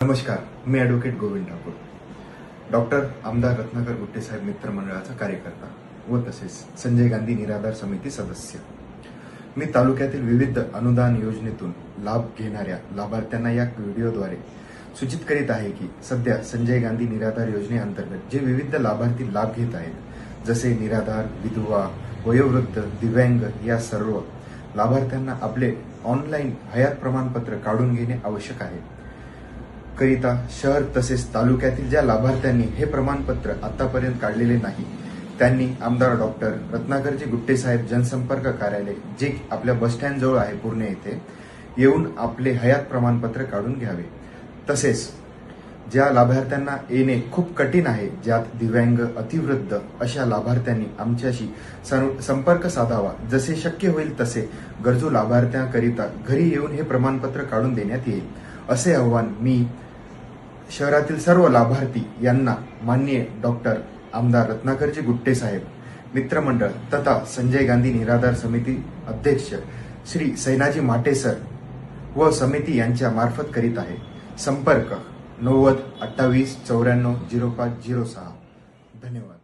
नमस्कार, मी advocate Govind Thakur, doctor आमदार रत्नाकर गुट्टे साहेब मित्र मंडळाचा कार्यकर्ता व तसेच संजय गांधी निराधार समिती सदस्य। मी तालुक्यातील विविध अनुदान योजनेतून लाभ घेणाऱ्या लाभार्थ्यांना या व्हिडिओद्वारे सूचित करीत आहे की सध्या संजय गांधी निराधार योजनेअंतर्गत जे विविध लाभार्थी लाभ घेत आहेत, जसे निराधार, विधवा, वयोवृद्ध, दिव्यांग या सर्व लाभार्थ्यांना आपले ऑनलाईन हयात प्रमाणपत्र काढून घेणे आवश्यक आहे। करिता शहर तसेच तालुक्यातील ज्या लाभार्थ्यांनी हे प्रमाणपत्र आतापर्यंत काढलेले नाही, त्यांनी आमदार डॉक्टर रत्नाकरजी गुट्टे साहेब जनसंपर्क कार्यालय, जे आपल्या बस स्टँड जवळ आहे पुणे येथे, येऊन आपले हयात प्रमाणपत्र काढून घ्यावे। तसेच ज्या लाभार्थ्यांना येणे खूप कठीण आहे, ज्यात दिव्यांग, अतिवृद्ध अशा लाभार्थ्यांनी आमच्याशी संपर्क साधावा। जसे शक्य होईल तसे गरजू लाभार्थ्यांकरिता घरी येऊन हे प्रमाणपत्र काढून देण्यात येईल, असे आवाहन मी शहरातील सर्व लाभार्थी यांना माननीय डॉक्टर आमदार रत्नाकरजी गुट्टे साहेब मित्रमंडळ तथा संजय गांधी निराधार समिती अध्यक्ष श्री सैनाजी माटे सर व समिती यांच्या मार्फत करीत आहे। संपर्क 90 28 94 05 06। धन्यवाद।